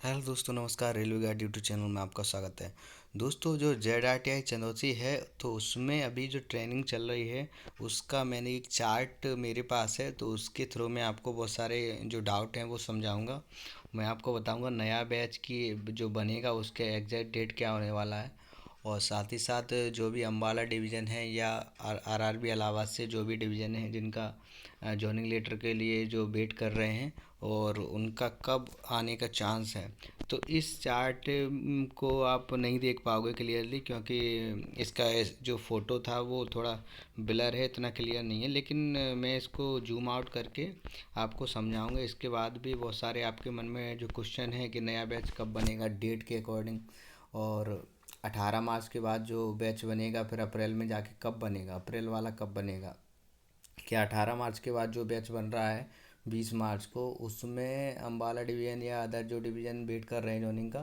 Hello दोस्तों, नमस्कार। Railway guide YouTube channel में आपका स्वागत है। दोस्तों, जो ZRTI चंदौसी है तो उसमें अभी जो ट्रेनिंग चल रही है उसका मैंने एक चार्ट मेरे पास है, तो उसके थ्रू मैं आपको बहुत सारे जो डाउट हैं वो समझाऊंगा। मैं आपको बताऊंगा नया बैच की जो बनेगा उसके एग्जैक्ट डेट क्या होने वाला है, और साथ ही साथ जो भी अम्बाला डिवीज़न है या RRB इलाहाबाद से जो भी डिवीज़न है जिनका जॉइनिंग लेटर के लिए जो वेट कर रहे हैं और उनका कब आने का चांस है। तो इस चार्ट को आप नहीं देख पाओगे क्लियरली, क्योंकि इसका जो फ़ोटो था वो थोड़ा ब्लर है, इतना क्लियर नहीं है। लेकिन मैं इसको जूम आउट करके आपको समझाऊंगा। इसके बाद भी बहुत सारे आपके मन में जो क्वेश्चन है कि नया बैच कब बनेगा डेट के अकॉर्डिंग, और 18 मार्च के बाद जो बैच बनेगा फिर अप्रैल में जाके कब बनेगा, अप्रैल वाला कब बनेगा, क्या 18 मार्च के बाद जो बैच बन रहा है 20 मार्च को, उसमें अम्बाला डिवीज़न या अदर जो डिवीज़न वेट कर रहे हैं जॉइनिंग का,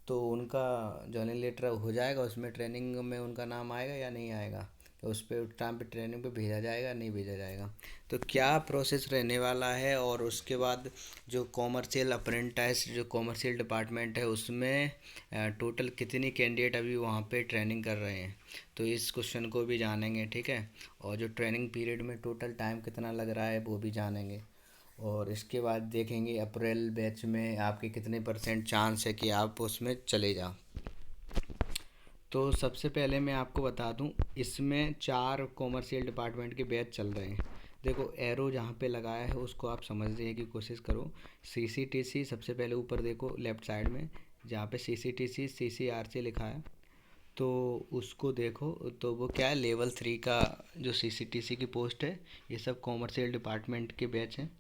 तो उनका जॉइनिंग लेटर हो जाएगा, उसमें ट्रेनिंग में उनका नाम आएगा या नहीं आएगा, तो उस पर टाइम पे ट्रेनिंग पे भेजा जाएगा नहीं भेजा जाएगा, तो क्या प्रोसेस रहने वाला है। और उसके बाद जो कॉमर्शियल अप्रेंटिस जो कॉमर्शियल डिपार्टमेंट है उसमें टोटल कितनी कैंडिडेट अभी वहाँ पे ट्रेनिंग कर रहे हैं, तो इस क्वेश्चन को भी जानेंगे, ठीक है। और जो ट्रेनिंग पीरियड में टोटल टाइम कितना लग रहा है वो भी जानेंगे। और इसके बाद देखेंगे अप्रैल बैच में आपके कितने परसेंट चांस है कि आप उसमें चले जाओ। तो सबसे पहले मैं आपको बता दूं, इसमें 4 कॉमर्शियल डिपार्टमेंट के बैच चल रहे हैं। देखो, एरो जहाँ पे लगाया है उसको आप समझने की कोशिश करो। CCTC सबसे पहले ऊपर देखो लेफ़्ट साइड में, जहाँ पे CCTC CCRC लिखा है, तो उसको देखो। तो वो क्या है, लेवल 3 का जो CCTC की पोस्ट है, ये सब कॉमर्शियल डिपार्टमेंट के बैच हैं।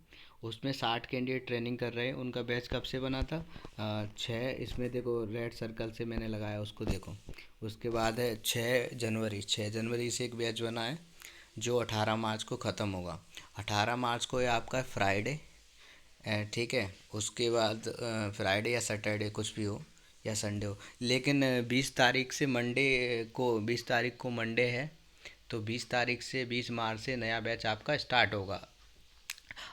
उसमें 60 कैंडिडेट ट्रेनिंग कर रहे हैं। उनका बैच कब से बना था, 6, इसमें देखो रेड सर्कल से मैंने लगाया, उसको देखो। उसके बाद है 6 जनवरी, 6 जनवरी से एक बैच बना है जो 18 मार्च को ख़त्म होगा। 18 मार्च को ये आपका फ्राइडे, ठीक है। उसके बाद फ्राइडे या सैटरडे कुछ भी हो, या संडे हो, लेकिन 20 तारीख से मंडे को, 20 तारीख को मंडे है, तो 20 तारीख से 20 मार्च से नया बैच आपका स्टार्ट होगा।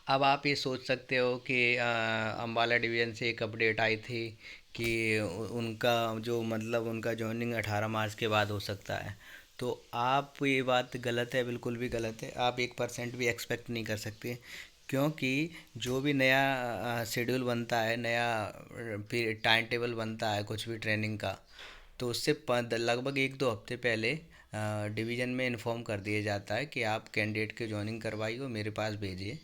अब आप ये सोच सकते हो कि अम्बाला डिवीज़न से एक अपडेट आई थी कि उनका जो मतलब उनका जॉइनिंग 18 मार्च के बाद हो सकता है। तो आप, ये बात गलत है, बिल्कुल भी गलत है। आप 1% भी एक्सपेक्ट नहीं कर सकते, क्योंकि जो भी नया शेड्यूल बनता है, नया फिर टाइम टेबल बनता है कुछ भी ट्रेनिंग का, तो उससे लगभग 1-2 हफ्ते पहले डिवीज़न में इन्फॉर्म कर दिया जाता है कि आप कैंडिडेट की जॉइनिंग करवाइए और मेरे पास भेजिए।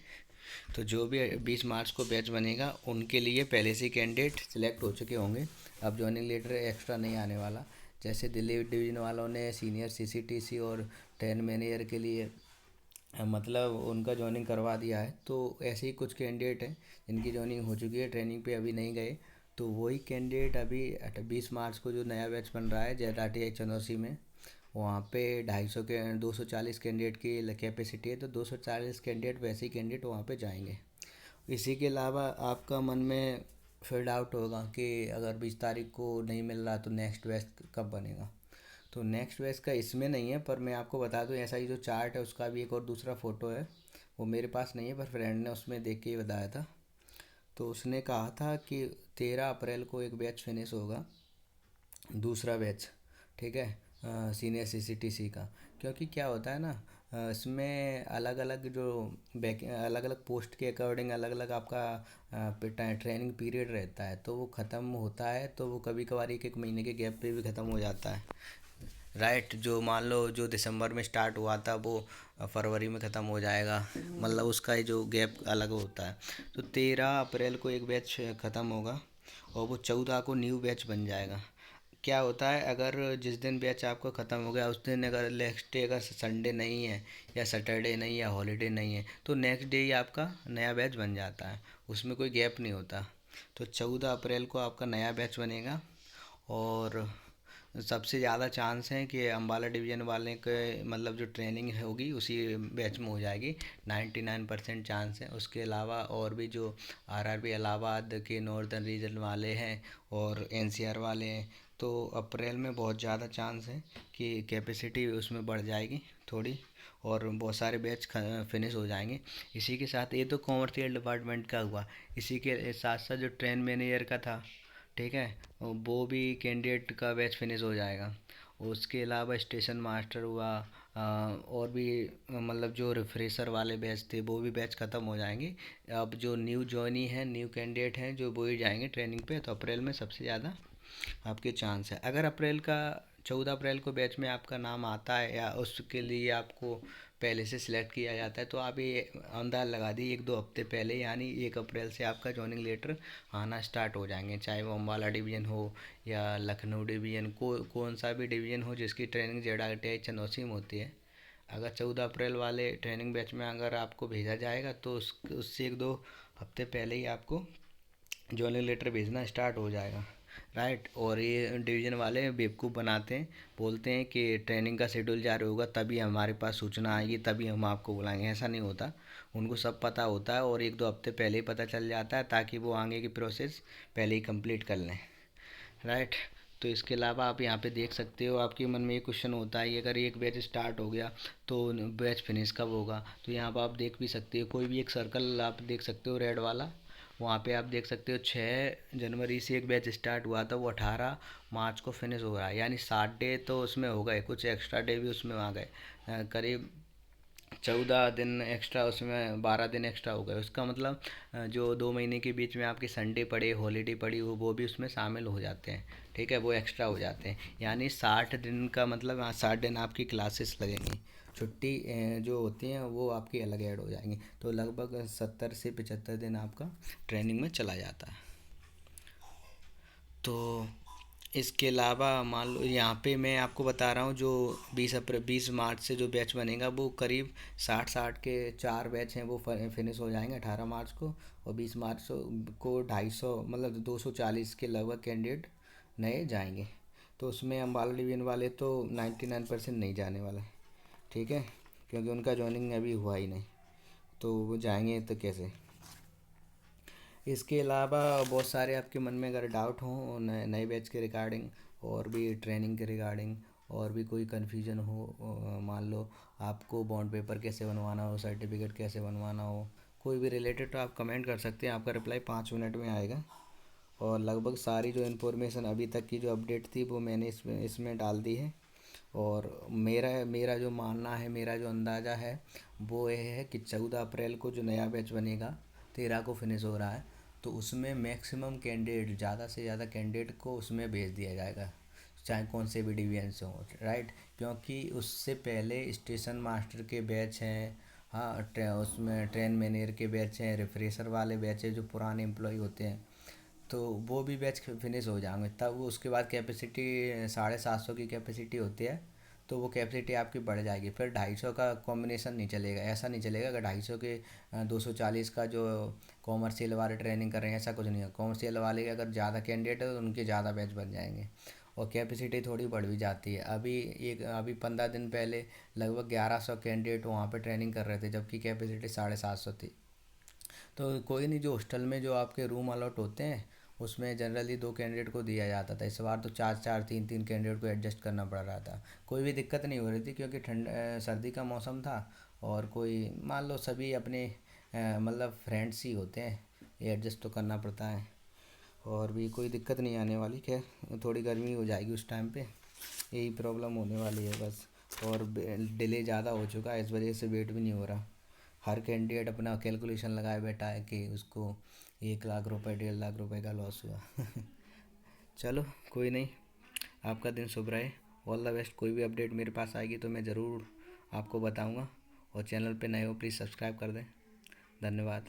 तो जो भी 20 मार्च को बैच बनेगा उनके लिए पहले से कैंडिडेट सिलेक्ट हो चुके होंगे। अब जॉइनिंग लेटर एक्स्ट्रा नहीं आने वाला। जैसे दिल्ली डिवीज़न वालों ने सीनियर CCTC और 10 मैनेजर के लिए मतलब उनका जॉइनिंग करवा दिया है, तो ऐसे ही कुछ कैंडिडेट हैं जिनकी जॉइनिंग हो चुकी है, ट्रेनिंग पे अभी नहीं गए। तो वही कैंडिडेट अभी 20 मार्च को जो नया बैच बन रहा है ZRTI चंदौसी में, वहाँ पे 250 के 240 कैंडिडेट की कैपेसिटी है, तो 240 कैंडिडेट, वैसे ही कैंडिडेट वहाँ पे जाएंगे। इसी के अलावा आपका मन में फिर डाउट होगा कि अगर 20 तारीख को नहीं मिल रहा तो नेक्स्ट बैच कब बनेगा। तो नेक्स्ट बैच का इसमें नहीं है, पर मैं आपको बता दूं, ऐसा ही जो चार्ट है उसका भी एक और दूसरा फ़ोटो है, वो मेरे पास नहीं है, पर फ्रेंड ने उसमें देख के ही बताया था। तो उसने कहा था कि 13 अप्रैल को एक बैच फिनिश होगा, दूसरा बैच, ठीक है, सीनियर CCTC का। क्योंकि क्या होता है ना, इसमें अलग अलग जो बैक अलग अलग पोस्ट के अकॉर्डिंग अलग अलग आपका ट्रेनिंग पीरियड रहता है, तो वो ख़त्म होता है, तो वो कभी कभार 1-1 महीने के गैप पे भी ख़त्म हो जाता है, राइट। जो मान लो जो दिसंबर में स्टार्ट हुआ था वो फरवरी में ख़त्म हो जाएगा, मतलब उसका ही जो गैप अलग होता है। तो 13 अप्रैल को एक बैच ख़त्म होगा और वो 14 को न्यू बैच बन जाएगा। क्या होता है, अगर जिस दिन बैच आपका ख़त्म हो गया उस दिन अगर नेक्स्ट डे अगर संडे नहीं है या सैटरडे नहीं या हॉलीडे नहीं है, तो नेक्स्ट डे ही आपका नया बैच बन जाता है, उसमें कोई गैप नहीं होता। तो 14 अप्रैल को आपका नया बैच बनेगा। और सबसे ज़्यादा चांस है कि अम्बाला डिवीज़न वाले के मतलब जो ट्रेनिंग होगी उसी बैच में हो जाएगी, 99% चांस है। उसके अलावा और भी जो RRB इलाहाबाद के नॉर्दर्न रीजन वाले हैं और NCR वाले हैं, तो अप्रैल में बहुत ज़्यादा चांस है कि कैपेसिटी उसमें बढ़ जाएगी थोड़ी, और बहुत सारे बैच फिनिश हो जाएंगे। इसी के साथ ये तो कॉमर्शियल डिपार्टमेंट का हुआ। इसी के साथ साथ जो ट्रेन मैनेजर का था, ठीक है, वो भी कैंडिडेट का बैच फिनिश हो जाएगा। उसके अलावा स्टेशन मास्टर हुआ, और भी मतलब जो रिफ्रेशर वाले बैच थे वो भी बैच ख़त्म हो जाएंगे। अब जो न्यू जॉइनी है, न्यू कैंडिडेट हैं जो वो ही जाएंगे ट्रेनिंग पे। तो अप्रैल में सबसे ज़्यादा आपके चांस है। अगर अप्रैल का 14 अप्रैल को बैच में आपका नाम आता है या उसके लिए आपको पहले से सिलेक्ट किया जाता है, तो आप ये अंदाज़ा लगा दी 1-2 हफ्ते पहले, यानी 1 अप्रैल से आपका जॉइनिंग लेटर आना स्टार्ट हो जाएंगे। चाहे वो अम्बाला डिवीज़न हो या लखनऊ डिवीज़न, कौन सा भी डिवीज़न हो जिसकी ट्रेनिंग जेड चनौसी में होती है। अगर 14 अप्रैल वाले ट्रेनिंग बैच में अगर आपको भेजा जाएगा तो उससे 1-2 हफ्ते पहले ही आपको जॉइनिंग लेटर भेजना स्टार्ट हो जाएगा, राइट। और ये डिवीज़न वाले बेवकूफ़ बनाते हैं, बोलते हैं कि ट्रेनिंग का शेड्यूल जारी होगा तभी हमारे पास सूचना आएगी, तभी हम आपको बुलाएंगे। ऐसा नहीं होता, उनको सब पता होता है और 1-2 हफ्ते पहले ही पता चल जाता है, ताकि वो आगे की प्रोसेस पहले ही कंप्लीट कर लें, राइट। तो इसके अलावा आप यहाँ पे देख सकते हो, आपके मन में ये क्वेश्चन होता है, अगर एक बैच स्टार्ट हो गया तो बैच फिनिश कब होगा। तो यहाँ पर आप देख भी सकते हो, कोई भी एक सर्कल आप देख सकते हो रेड वाला, वहाँ पे आप देख सकते हो 6 जनवरी से एक बैच स्टार्ट हुआ था, वो 18 मार्च को फिनिश हो रहा है। यानी 60 डे तो उसमें हो गए, कुछ एक्स्ट्रा डे भी उसमें आ गए, करीब 14 दिन एक्स्ट्रा, उसमें 12 दिन एक्स्ट्रा हो गए। उसका मतलब जो 2 महीने के बीच में आपके संडे पड़े, हॉलीडे पड़ी हो, वो भी उसमें शामिल हो जाते हैं, ठीक है, वो एक्स्ट्रा हो जाते हैं। यानी 60 दिन का मतलब 60 दिन आपकी क्लासेस लगेंगी। छुट्टी जो होती हैं वो आपकी अलग ऐड हो जाएंगी, तो लगभग 70 से 75 दिन आपका ट्रेनिंग में चला जाता है। तो इसके अलावा मान लो यहाँ पे मैं आपको बता रहा हूँ, जो 20 मार्च से जो बैच बनेगा वो करीब 60 के 4 बैच हैं, वो फिनिश हो जाएंगे 18 मार्च को। और 20 मार्च को 250 मतलब 240 के लगभग कैंडिडेट नए जाएंगे। तो उसमें अम्बाला डिवीजन वाले तो 99% नहीं जाने वाले, ठीक है, क्योंकि उनका जॉइनिंग अभी हुआ ही नहीं, तो वो जाएंगे तो कैसे। इसके अलावा बहुत सारे आपके मन में अगर डाउट हो नए नए बैच के रिगार्डिंग, और भी ट्रेनिंग के रिगार्डिंग, और भी कोई कन्फ्यूजन हो, मान लो आपको बॉन्ड पेपर कैसे बनवाना हो, सर्टिफिकेट कैसे बनवाना हो, कोई भी रिलेटेड, तो आप कमेंट कर सकते हैं, आपका रिप्लाई 5 मिनट में आएगा। और लगभग सारी जो इन्फॉर्मेशन अभी तक की जो अपडेट थी वो मैंने इसमें डाल दी है। और मेरा मेरा जो मानना है, मेरा जो अंदाज़ा है वो ये है कि 14 अप्रैल को जो नया बैच बनेगा, 13 को फिनिश हो रहा है, तो उसमें मैक्सिमम कैंडिडेट, ज़्यादा से ज़्यादा कैंडिडेट को उसमें भेज दिया जाएगा, चाहे कौन से भी डिवीजन से हो, राइट। क्योंकि उससे पहले स्टेशन मास्टर के बैच हैं, हाँ, उसमें ट्रेन मैनेजर के बैच हैं, रिफ्रेशर वाले बैच हैं जो पुराने एम्प्लॉय होते हैं, तो वो भी बैच फिनिश हो जाएंगे। तब वो उसके बाद कैपेसिटी 750 की कैपेसिटी होती है, तो वो कैपेसिटी आपकी बढ़ जाएगी। फिर 250 का कॉम्बिनेशन नहीं चलेगा, ऐसा नहीं चलेगा कि 250 के 240 का जो कॉमर्शियल वाले ट्रेनिंग कर रहे हैं, ऐसा कुछ नहीं है। कॉमर्शियल वाले के अगर ज़्यादा कैंडिडेट है तो उनके ज़्यादा बैच बन जाएंगे और कैपेसिटी थोड़ी बढ़ भी जाती है। अभी 15 दिन पहले लगभग 1100 कैंडिडेट वहाँ पे ट्रेनिंग कर रहे थे, जबकि कैपेसिटी 750 थी। तो कोई नहीं, जो हॉस्टल में जो आपके रूम अलॉट होते हैं उसमें जनरली 2 कैंडिडेट को दिया जाता था, इस बार तो 4-4 3-3 कैंडिडेट को एडजस्ट करना पड़ रहा था। कोई भी दिक्कत नहीं हो रही थी, क्योंकि सर्दी का मौसम था, और कोई मान लो सभी अपने मतलब फ्रेंड्स ही होते हैं, एडजस्ट तो करना पड़ता है। और भी कोई दिक्कत नहीं आने वाली, खैर थोड़ी गर्मी हो जाएगी उस टाइम पे, यही प्रॉब्लम होने वाली है बस। और डिले ज़्यादा हो चुका है, इस वजह से वेट भी नहीं हो रहा। हर कैंडिडेट अपना कैलकुलेशन लगाए बैठा है कि उसको 1 लाख रुपए 1.5 लाख रुपए का लॉस हुआ। चलो, कोई नहीं, आपका दिन शुभ रहे, ऑल द बेस्ट। कोई भी अपडेट मेरे पास आएगी तो मैं ज़रूर आपको बताऊंगा। और चैनल पे नए हो प्लीज़ सब्सक्राइब कर दें। धन्यवाद।